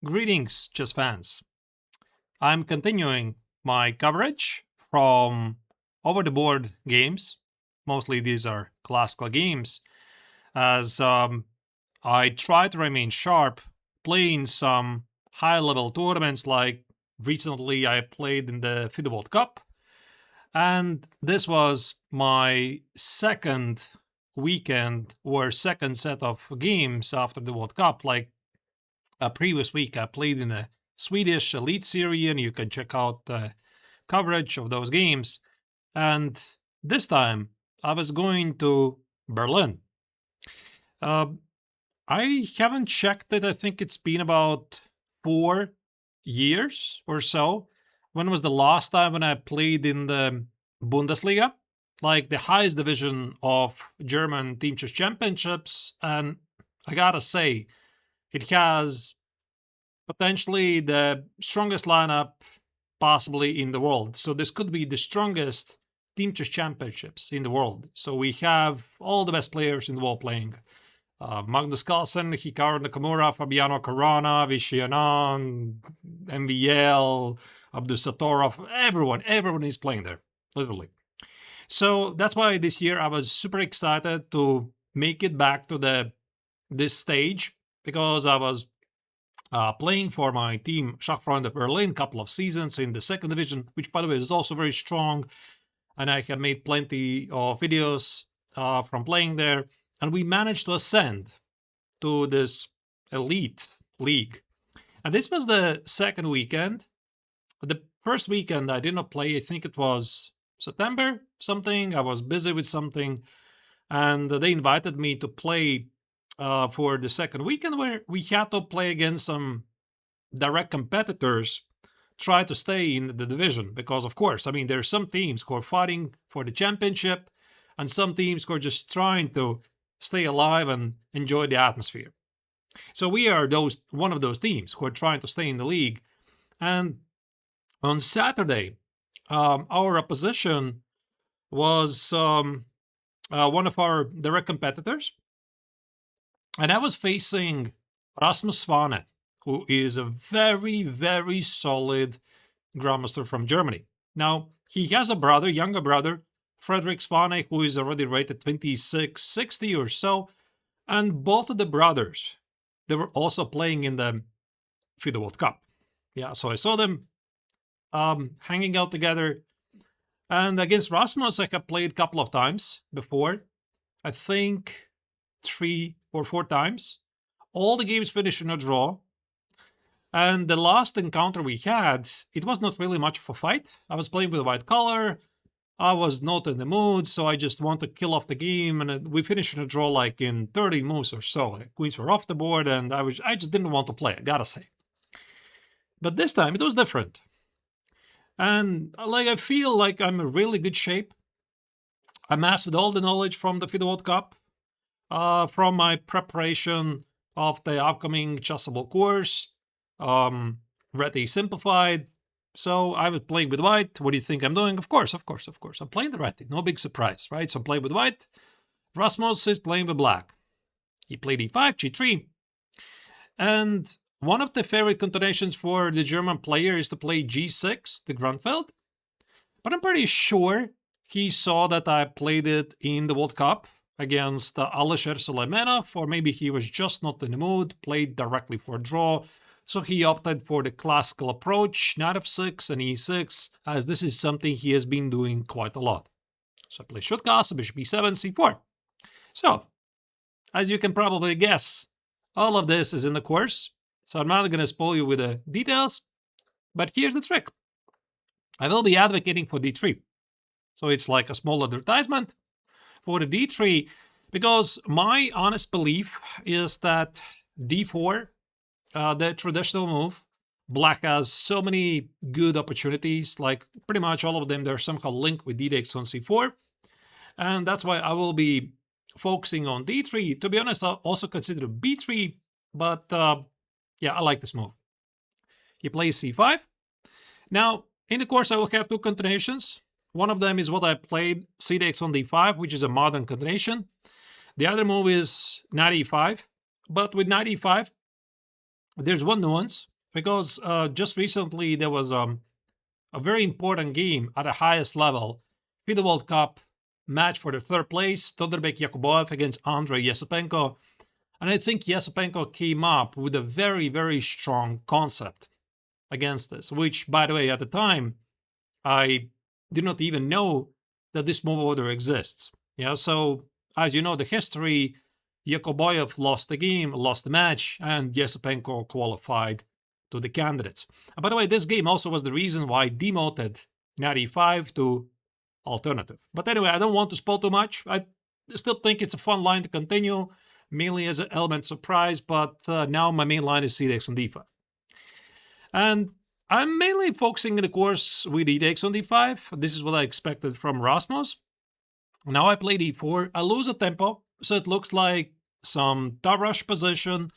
Greetings, chess fans. I'm continuing my coverage from over-the-board games. Mostly these are classical games, as I try to remain sharp, playing some high-level tournaments like recently I played in the FIDE World Cup. And this was my second weekend or second set of games after the World Cup. Like a previous week, I played in the Swedish Elite Series, and you can check out the coverage of those games. And this time, I was going to Berlin. I haven't checked it. I think it's been about 4 years or so. When was the last time when I played in the Bundesliga? Like the highest division of German team chess championships. And I gotta say, it has potentially the strongest lineup possibly in the world. So this could be the strongest team chess championships in the world. So we have all the best players in the world playing. Magnus Carlsen, Hikaru Nakamura, Fabiano Caruana, Vishy Anand, MVL, Abdusatorov, everyone is playing there, literally. So that's why this year I was super excited to make it back to this stage, because I was playing for my team Schachfreunde of Berlin a couple of seasons in the second division, which by the way is also very strong, and I have made plenty of videos from playing there, and we managed to ascend to this elite league. And this was the second weekend. The first weekend I did not play. I think it was September something. I was busy with something, and they invited me to play for the second weekend, where we had to play against some direct competitors, try to stay in the division. Because, of course, I mean, there are some teams who are fighting for the championship and some teams who are just trying to stay alive and enjoy the atmosphere. So we are one of those teams who are trying to stay in the league. And on Saturday, our opposition was one of our direct competitors. And I was facing Rasmus Svane, who is a very, very solid Grandmaster from Germany. Now, he has a brother, younger brother, Frederick Svane, who is already rated 2660 or so. And both of the brothers, they were also playing in the FIDE World Cup. Yeah, so I saw them hanging out together. And against Rasmus, I have played a couple of times before. I think 3 or 4 times. All the games finished in a draw. And the last encounter we had, it was not really much of a fight. I was playing with a white color. I was not in the mood, so I just want to kill off the game. And we finished in a draw like in 30 moves or so. Like, queens were off the board, and I just didn't want to play, I gotta say. But this time, it was different. And I feel like I'm in really good shape. I mastered all the knowledge from the FIDE World Cup, from my preparation of the upcoming Chessable course, Ready Simplified. So I was playing with white. What do you think I'm doing? Of course. I'm playing the Ready. No big surprise, right? So I'm playing with white. Rasmus is playing with black. He played e5, g3. And one of the favorite continuations for the German player is to play g6, the Grunfeld. But I'm pretty sure he saw that I played it in the World Cup against Alisher Suleimanov, or maybe he was just not in the mood, played directly for a draw. So he opted for the classical approach, knight f6 and e6, as this is something he has been doing quite a lot. So I play Schuttgasse, bishop e7, c4. So, as you can probably guess, all of this is in the course. So I'm not going to spoil you with the details, but here's the trick. I will be advocating for d3. So it's like a small advertisement for the d3, because my honest belief is that d4, the traditional move, black has so many good opportunities, like pretty much all of them, they're somehow linked with d takes on c4. And that's why I will be focusing on d3. To be honest, I'll also consider b3, but yeah, I like this move. He plays c5. Now, in the course, I will have 2 continuations. One of them is what I played, c takes on d5, which is a modern continuation. The other move is knight e5. But with knight e5, there's one nuance. because just recently there was a very important game at the highest level, FIDE World Cup match for the third place, Todorbeck Yakuboev against Andrei Yesepenko. And I think Yesepenko came up with a very, very strong concept against this, which, by the way, at the time, I did not even know that this move order exists. Yeah, so as you know, the history, Yakuboev lost the game, lost the match, and Yesepenko qualified to the candidates. And by the way, this game also was the reason why I demoted 95 to alternative. But anyway, I don't want to spoil too much. I still think it's a fun line to continue, mainly as an element surprise, but now my main line is c6 on d5. And I'm mainly focusing in the course with e6 on d5. This is what I expected from Rasmus. Now I play d4, I lose a tempo, so it looks like some top rush position.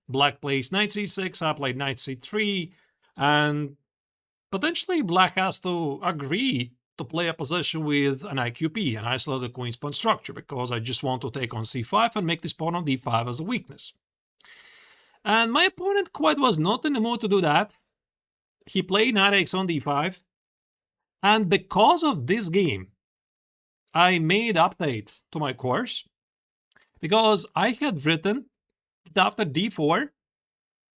Black plays knight c6, I played knight c3, and potentially Black has to agree to play a position with an IQP, an isolated queen's pawn structure, because I just want to take on c5 and make this pawn on d5 as a weakness. And my opponent quite was not in the mood to do that. He played knight x on d5, and because of this game, I made update to my course, because I had written that after d4,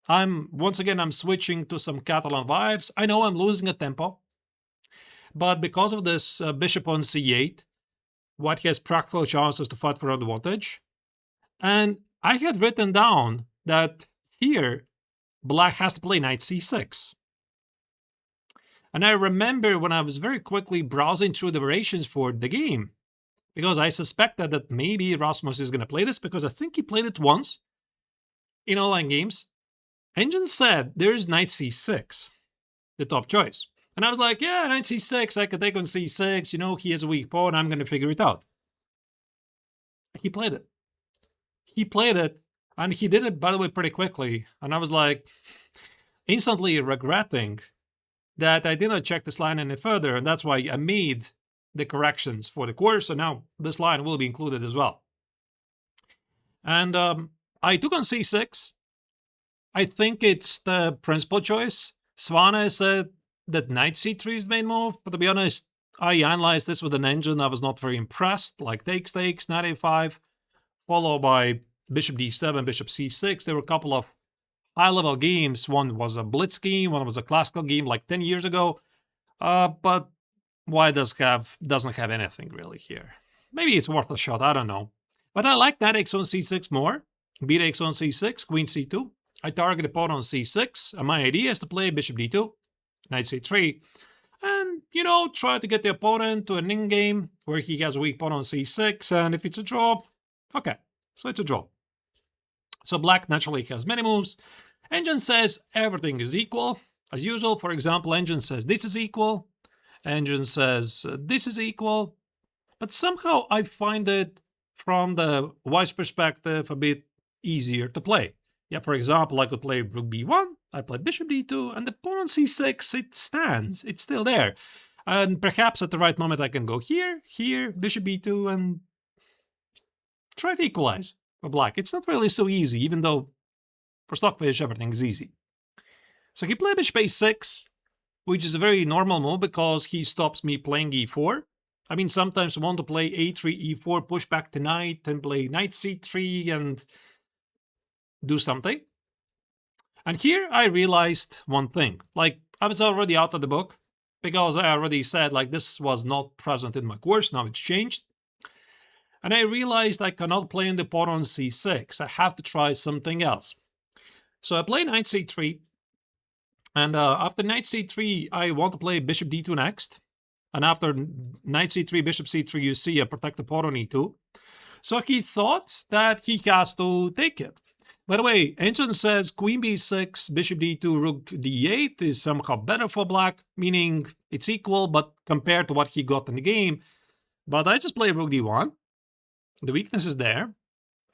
I'm switching to some Catalan vibes. I know I'm losing a tempo, but because of this bishop on c8, white has practical chances to fight for advantage. And I had written down that here, black has to play knight c6. And I remember when I was very quickly browsing through the variations for the game, because I suspected that maybe Rasmus is going to play this, because I think he played it once in online games. Engine said there's knight c6, the top choice. And I was like, yeah, knight c6, I can take on c6, you know, he has a weak pawn, I'm going to figure it out. He played it. He played it, and he did it, by the way, pretty quickly. And I was like, instantly regretting that I did not check this line any further, and that's why I made the corrections for the course, so now this line will be included as well. And I took on c6. I think it's the principal choice. Svane said that knight c3 is the main move, but to be honest, I analyzed this with an engine. I was not very impressed, like takes, knight a5, followed by bishop d7, bishop c6. There were a couple of high-level games. One was a blitz game, one was a classical game like 10 years ago, but white doesn't have anything really here. Maybe it's worth a shot, I don't know. But I like knight x on c6 more. Bx on c6, queen c2. I target the pawn on c6, and my idea is to play bishop d2, knight c3, and, you know, try to get the opponent to an in-game where he has a weak pawn on c6, and if it's a draw, okay, so it's a draw. So black naturally has many moves. Engine says everything is equal. As usual, for example, engine says this is equal. Engine says this is equal. But somehow I find it, from the wise perspective, a bit easier to play. Yeah, for example, I could play rook b1, I play bishop d2, and the pawn on c6, it stands. It's still there. And perhaps at the right moment I can go here, bishop b2, and try to equalize for black. It's not really so easy, even though for Stockfish everything is easy. So he played bishop a6, which is a very normal move because he stops me playing e4. I mean, sometimes I want to play a3, e4, push back the knight, and play knight c3, and do something. And here I realized one thing. Like, I was already out of the book, because I already said, like, this was not present in my course, now it's changed. And I realized I cannot play in the pawn on c6. I have to try something else. So I play knight c3, and after knight c3, I want to play bishop d2 next. And after knight c3, bishop c3, you see I protect the pawn on e2. So he thought that he has to take it. By the way, engine says queen b6, bishop d2, rook d8 is somehow better for black, meaning it's equal, but compared to what he got in the game. But I just play rook d1. The weakness is there.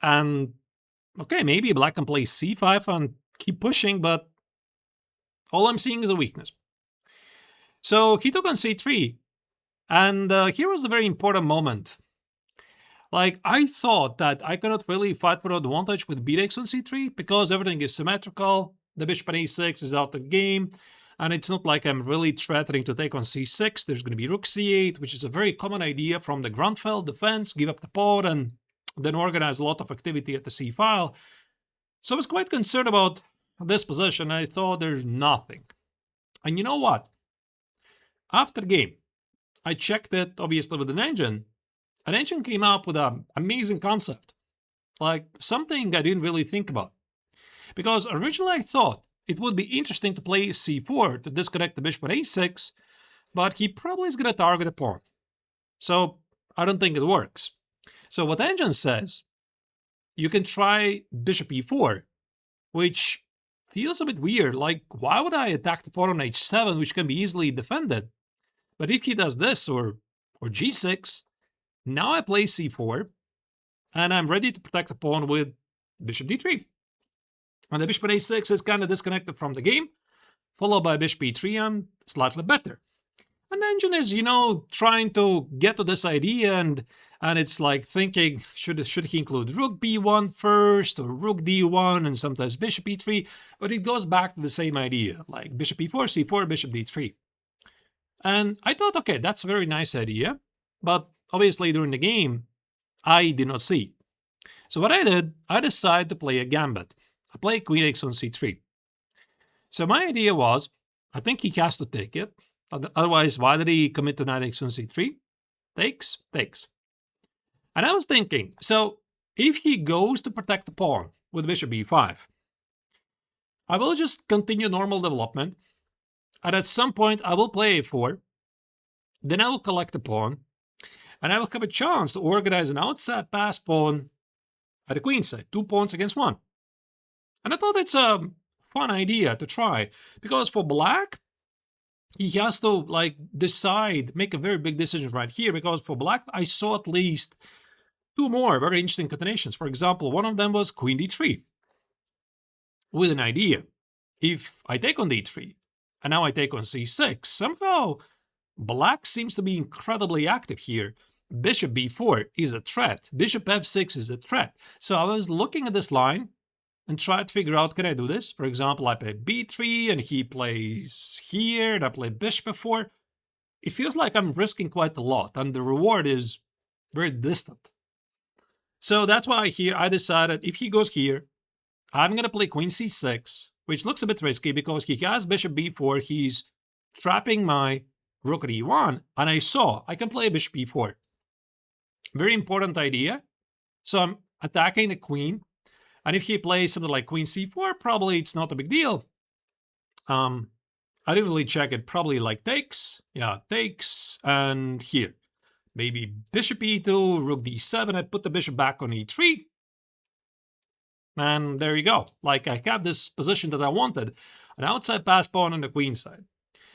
And, okay, maybe black can play c5 and keep pushing, but all I'm seeing is a weakness. So he took on c3. And here was a very important moment. Like, I thought that I cannot really fight for advantage with bx on c3 because everything is symmetrical. The bishop on a6 is out of the game, and it's not like I'm really threatening to take on c6. There's going to be rook c8, which is a very common idea from the Grandfeld defense, give up the pawn, and then organize a lot of activity at the c file. So I was quite concerned about this position. I thought there's nothing. And you know what? After the game, I checked it, obviously, with an engine. An engine came up with an amazing concept, like something I didn't really think about. Because originally I thought it would be interesting to play c4 to disconnect the bishop on a6, but he probably is going to target a pawn. So I don't think it works. So what engine says, you can try bishop e4, which feels a bit weird. Like, why would I attack the pawn on h7, which can be easily defended? But if he does this, or g6, now I play c4, and I'm ready to protect the pawn with bishop d3. And the bishop on a6 is kind of disconnected from the game, followed by bishop e3 and slightly better. And the engine is, trying to get to this idea, and it's like thinking, should he include rook b1 first, or rook d1, and sometimes bishop e3, but it goes back to the same idea, like bishop e4, c4, bishop d3. And I thought, okay, that's a very nice idea, but obviously during the game, I did not see it. So what I did, I decided to play a gambit. I played queen takes on c3. So my idea was, I think he has to take it. Otherwise, why did he commit to knight takes on c3? Takes. And I was thinking, so if he goes to protect the pawn with bishop e5, I will just continue normal development. And at some point, I will play a4. Then I will collect the pawn. And I will have a chance to organize an outside pass pawn at the queen side. 2 pawns against 1. And I thought it's a fun idea to try, because for black, he has to decide, make a very big decision right here, because for black, I saw at least 2 more very interesting combinations. For example, one of them was queen d3, with an idea. If I take on d3, and now I take on c6, somehow black seems to be incredibly active here. Bishop b4 is a threat. Bishop f6 is a threat. So I was looking at this line and try to figure out, can I do this? For example, I play b3 and he plays here, and I play bishop f4. It feels like I'm risking quite a lot, and the reward is very distant. So that's why here I decided, if he goes here, I'm going to play queen c6, which looks a bit risky because he has bishop b4, he's trapping my rook at e1, and I saw I can play bishop e4. Very important idea. So I'm attacking the queen. And if he plays something like queen c4, probably it's not a big deal. I didn't really check it. Probably like takes. Yeah, takes. And here, maybe bishop e2, rook d7. I put the bishop back on e3. And there you go. Like, I have this position that I wanted. An outside pass pawn on the queen side.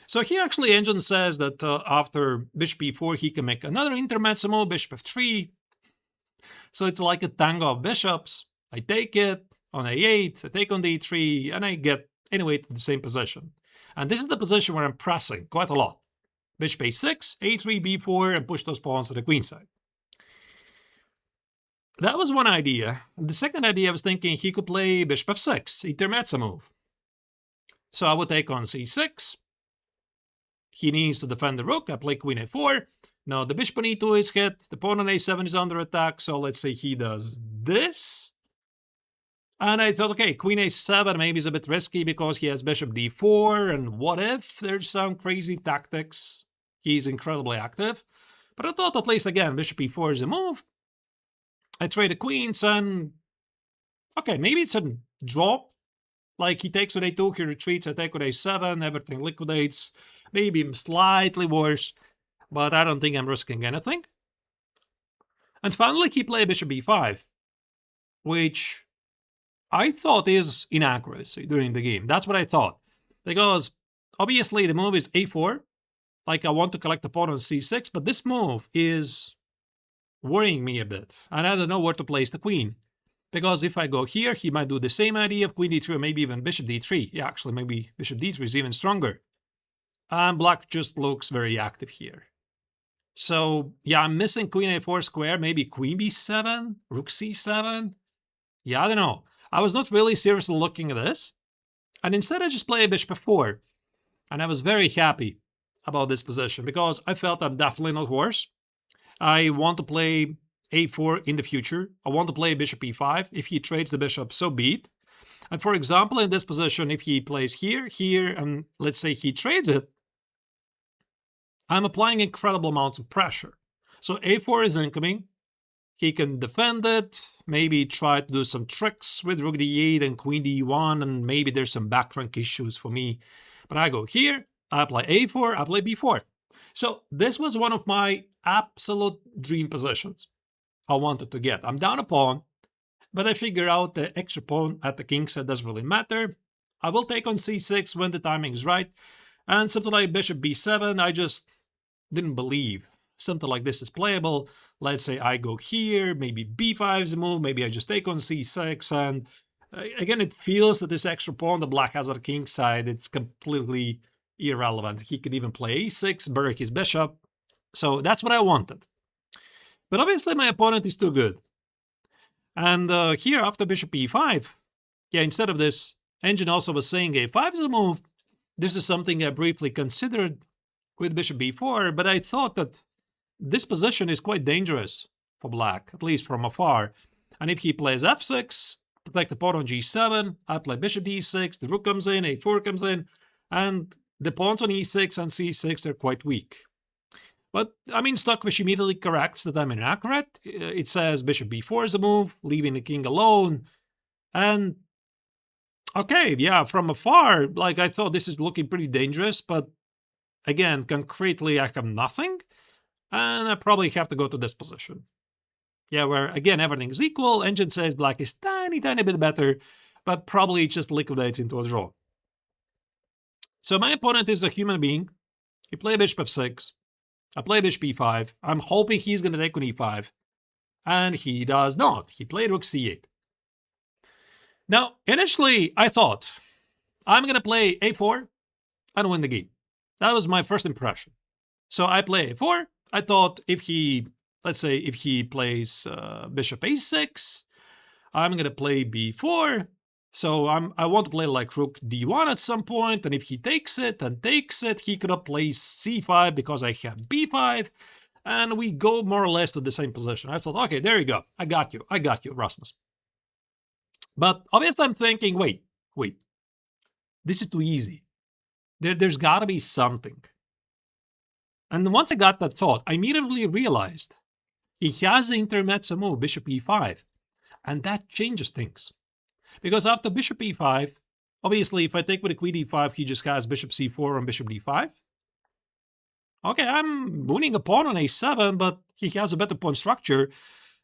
So here actually engine says that after bishop e4, he can make another intermezzo move, bishop f3. So it's like a tango of bishops. I take it on a8, I take on d3, and I get, anyway, to the same position. And this is the position where I'm pressing quite a lot. Bishop a6, a3, b4, and push those pawns to the queen side. That was one idea. The second idea, I was thinking he could play bishop f6, intermezzo move. So I would take on c6. He needs to defend the rook. I play queen a4. Now the bishop on e2 is hit. The pawn on a7 is under attack. So let's say he does this. And I thought, okay, queen a7 maybe is a bit risky because he has bishop d4. And what if there's some crazy tactics? He's incredibly active. But I thought at least, again, bishop e4 is a move. I trade the queens and... okay, maybe it's a draw. Like he takes on a2, he retreats, I take on a7, everything liquidates. Maybe slightly worse, but I don't think I'm risking anything. And finally, he played bishop b5, which I thought is inaccuracy during the game. That's what I thought. Because obviously the move is a4. Like I want to collect the pawn on c6, but this move is worrying me a bit. And I don't know where to place the queen. Because if I go here, he might do the same idea of queen d3 or maybe even bishop d3. Yeah, actually, maybe bishop d3 is even stronger. And black just looks very active here. So, yeah, I'm missing queen a4 square, maybe queen b7, rook c7. Yeah, I don't know. I was not really seriously looking at this. And instead I just play bishop f4. And I was very happy about this position because I felt I'm definitely not worse. I want to play a4 in the future. I want to play bishop e5. If he trades the bishop, so be it. And for example, in this position, if he plays here, here, and let's say he trades it, I'm applying incredible amounts of pressure. So a4 is incoming. He can defend it, maybe try to do some tricks with rook d8 and queen d1, and maybe there's some back rank issues for me. But I go here, I play a4, I play b4. So this was one of my absolute dream positions I wanted to get. I'm down a pawn, but I figure out the extra pawn at the king side doesn't really matter. I will take on c6 when the timing is right. And something like bishop b7, I just didn't believe something like this is playable. Let's say I go here, maybe b5 is a move, maybe I just take on c6, and again, it feels that this extra pawn the black has on the king side, it's completely irrelevant. He could even play a6, bury his bishop. So that's what I wanted. But obviously my opponent is too good. And here, after bishop e5, yeah, instead of this, Engine also was saying a5 is a move. This is something I briefly considered with bishop b4, but I thought that this position is quite dangerous for black, at least from afar. And if he plays f6, protect the pawn on g7, I play bishop d6, the rook comes in, a4 comes in, and the pawns on e6 and c6 are quite weak. But, I mean, Stockfish immediately corrects that I'm inaccurate. It says bishop b4 is a move, leaving the king alone. And, okay, yeah, from afar, like, I thought this is looking pretty dangerous, but again, concretely, I have nothing. And I probably have to go to this position. Yeah, where, again, everything is equal. Engine says black is tiny bit better, but probably just liquidates into a draw. So my opponent is a human being. He played bishop f6. I play bishop e5. I'm hoping he's going to take on e5. And he does not. He played rook c8. Now, initially, I thought, I'm going to play a4 and win the game. That was my first impression. So I play a4. I thought if he, let's say, if he plays bishop a6, I'm going to play b4. So I want to play like rook d1 at some point, and if he takes it and takes it, he could have played c5 because I have b5, and we go more or less to the same position. I thought, okay, there you go. I got you, Rasmus. But obviously I'm thinking, wait. This is too easy. There's got to be something. And once I got that thought, I immediately realized he has the intermezzo move, bishop e5, and that changes things. Because after bishop e5, obviously if I take with a queen e5, he just has bishop c4 and bishop d5. Okay, I'm winning a pawn on a7, but he has a better pawn structure.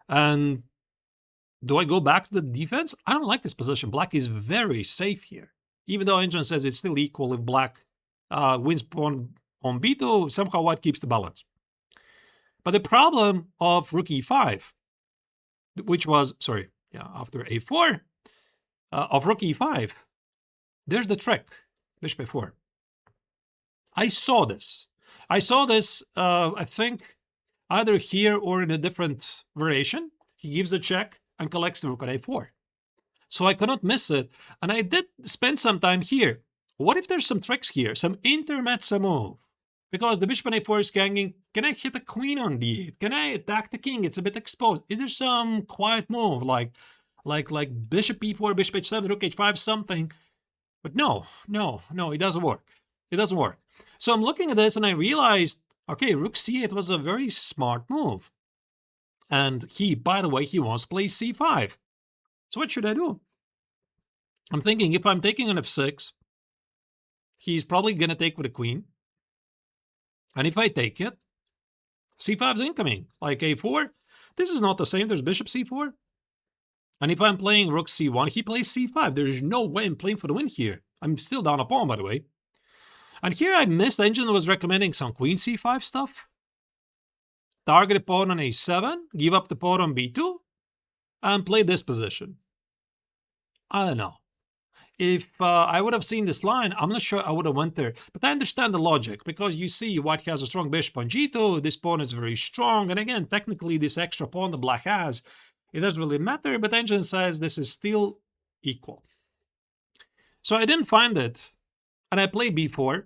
And do I go back to the defense? I don't like this position. Black is very safe here. Even though Engine says it's still equal if black wins pawn on b2, somehow white keeps the balance. But the problem of rook e5, which was, after a4, of rook e5, there's the trick, bishop a4. I saw this. I think, either here or in a different variation. He gives a check and collects the rook on a4. So I cannot miss it. And I did spend some time here. What if there's some tricks here, some intermezzo move? Because the bishop on a4 is ganging. Can I hit a queen on d8? Can I attack the king? It's a bit exposed. Is there some quiet move like bishop e4, bishop h7, rook h5, something? But no, it doesn't work. It doesn't work. So I'm looking at this and I realized, okay, rook c8 was a very smart move. And he, by the way, he wants to play c5. So what should I do? I'm thinking if I'm taking on f6, he's probably going to take with a queen. And if I take it, c5 is incoming. Like a4, this is not the same. There's bishop c4. And if I'm playing rook c1, he plays c5. There's no way I'm playing for the win here. I'm still down a pawn, by the way. And here I missed. Engine was recommending some queen c5 stuff. Target the pawn on a7, give up the pawn on b2, and play this position. I don't know. If I would have seen this line, I'm not sure I would have went there. But I understand the logic, because you see white has a strong bishop on g2, this pawn is very strong, and again, technically this extra pawn the black has, it doesn't really matter, but Engine says this is still equal. So I didn't find it, and I played b4.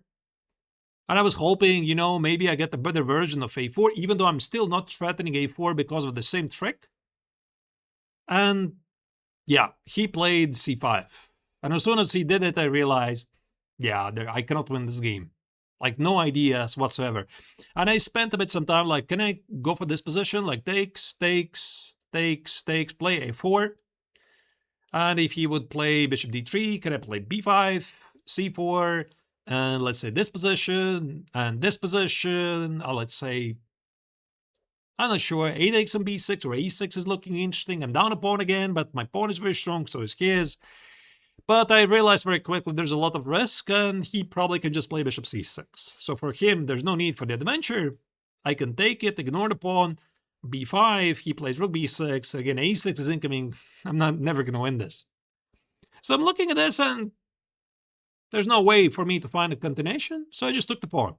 And I was hoping, maybe I get a better version of a4, even though I'm still not threatening a4 because of the same trick. And yeah, he played c5. And as soon as he did it, I realized, I cannot win this game. Like, no ideas whatsoever. And I spent a bit some time, like, can I go for this position? Like, takes, play a4. And if he would play bishop d3, can I play b5, c4, and let's say this position, and this position, let's say, I'm not sure, a takes on b6 or a6 is looking interesting. I'm down a pawn again, but my pawn is very strong, so is his. But I realized very quickly there's a lot of risk, and he probably can just play bishop c6. So for him, there's no need for the adventure. I can take it, ignore the pawn, b5, he plays rook b6, again a6 is incoming. I'm never going to win this. So I'm looking at this, and there's no way for me to find a continuation, so I just took the pawn.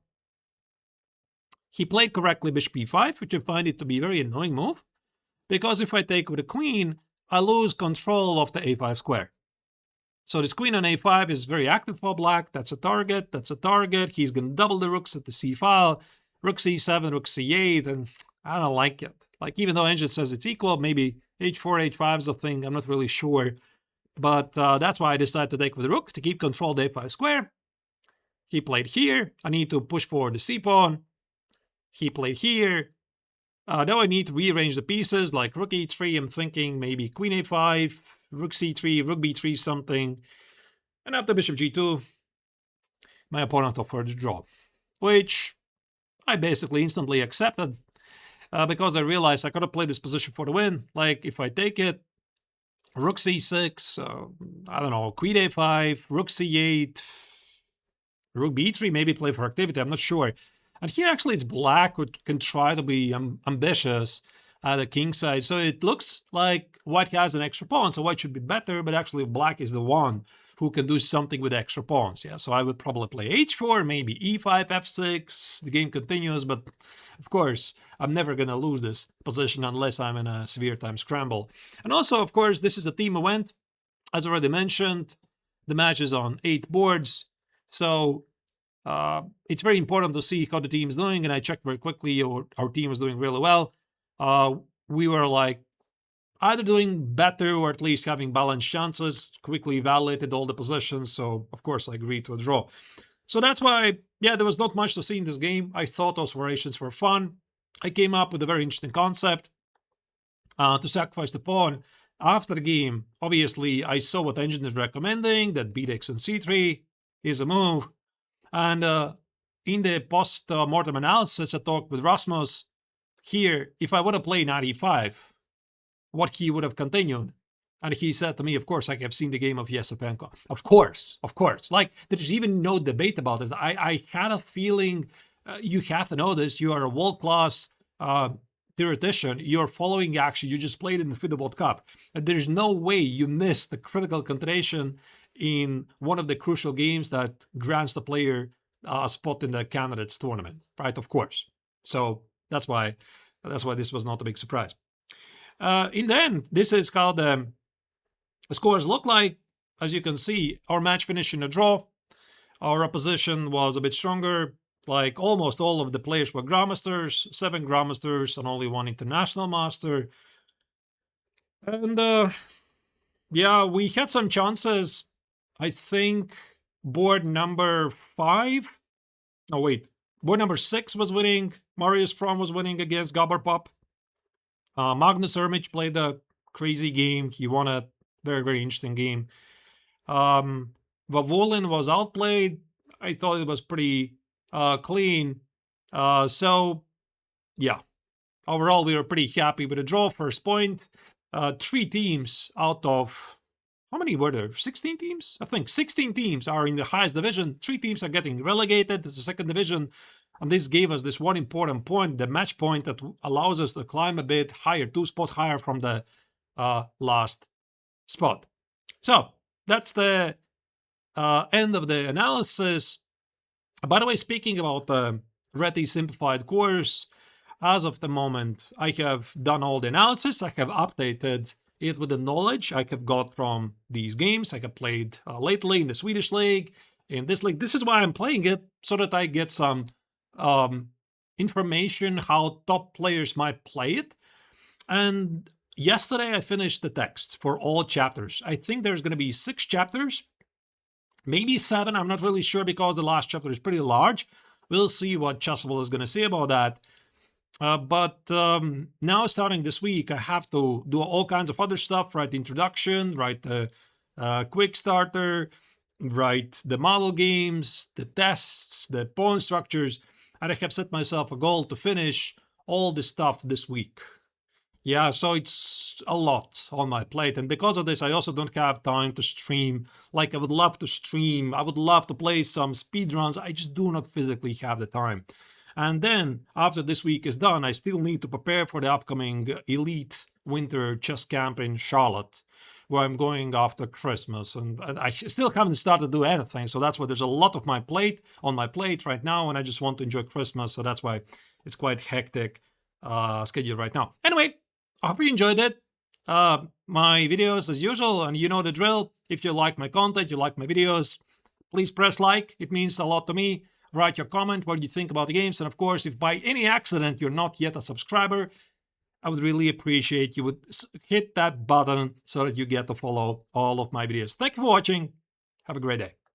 He played correctly bishop b5, which I find it to be a very annoying move, because if I take with a queen, I lose control of the a5 square. So this queen on a5 is very active for black. That's a target, that's a target. He's going to double the rooks at the c file, rook c7, rook c8, and I don't like it. Like, even though engine says it's equal, maybe h4, h5 is a thing, I'm not really sure. But that's why I decided to take with the rook to keep control of the a5 square. He played here. I need to push forward the c-pawn. He played here. Now I need to rearrange the pieces, like rook e3, I'm thinking maybe queen a5, rook c3, rook b3, something. And after bishop g2, my opponent offered a draw, which I basically instantly accepted because I realized I could have played this position for the win. Like, if I take it, rook c6, I don't know, queen a5, rook c8, rook b3, maybe play for activity, I'm not sure. And here actually it's black, which can try to be ambitious at the king side. So it looks like white has an extra pawn, so white should be better, but actually black is the one who can do something with extra pawns. Yeah, so I would probably play h4, maybe e5, f6, the game continues, but of course, I'm never going to lose this position unless I'm in a severe time scramble. And also, of course, this is a team event. As already mentioned, the match is on 8 boards, so it's very important to see how the team is doing, and I checked very quickly. Our team was doing really well. We were like either doing better or at least having balanced chances, quickly evaluated all the positions, so of course I agreed to a draw. So that's why, there was not much to see in this game. I thought those variations were fun. I came up with a very interesting concept to sacrifice the pawn. After the game, obviously, I saw what engine is recommending, that b takes on c3 is a move. And in the post-mortem analysis, I talked with Rasmus here, if I would have played knight e5, what he would have continued. And he said to me, of course, I have seen the game of Yesepenko. Of course. Like, there's even no debate about it. I had a feeling, you have to know this, you are a world-class theoretician, you're following action, you just played in the FIDE World Cup. And there's no way you missed the critical continuation in one of the crucial games that grants the player a spot in the candidates tournament, right? Of course. So that's why this was not a big surprise. In the end, this is how the scores look like. As you can see, our match finished in a draw. Our opposition was a bit stronger. Like, almost all of the players were Grandmasters, 7 Grandmasters, and only 1 International Master. And we had some chances. I think board number 5. Oh, wait. Board number 6 was winning. Marius Fromm was winning against Gabarpop. Magnus Ermich played a crazy game. He won a very, very interesting game. Vavolin was outplayed. I thought it was pretty clean. Overall, we were pretty happy with the draw. First point. 3 teams out of... How many were there? 16 teams? I think 16 teams are in the highest division. 3 teams are getting relegated to the second division. And this gave us this one important point, the match point that allows us to climb a bit higher, 2 spots higher from the last spot. So that's the end of the analysis. By the way, speaking about the Reti simplified course, as of the moment, I have done all the analysis. I have updated it with the knowledge I have got from these games I have played lately in the Swedish league, in this league. This is why I'm playing it, so that I get some information how top players might play it. And yesterday I finished the text for all chapters. I think there's going to be 6 chapters, maybe 7. I'm not really sure because the last chapter is pretty large. We'll see what Chessable is going to say about that. But now starting this week, I have to do all kinds of other stuff, write the introduction, write the quick starter, write the model games, the tests, the pawn structures, and I have set myself a goal to finish all this stuff this week. Yeah, so it's a lot on my plate, and because of this, I also don't have time to stream like I would love to stream. I would love to play some speedruns. I just do not physically have the time. And then, after this week is done, I still need to prepare for the upcoming Elite Winter Chess Camp in Charlotte, where I'm going after Christmas. And I still haven't started to do anything, so that's why there's a lot of my plate on my plate right now, and I just want to enjoy Christmas, so that's why it's quite hectic schedule right now. Anyway, I hope you enjoyed it. My videos as usual, and you know the drill. If you like my content, you like my videos, please press like. It means a lot to me. Write your comment, what you think about the games. And of course, if by any accident you're not yet a subscriber, I would really appreciate you would hit that button so that you get to follow all of my videos. Thank you for watching. Have a great day.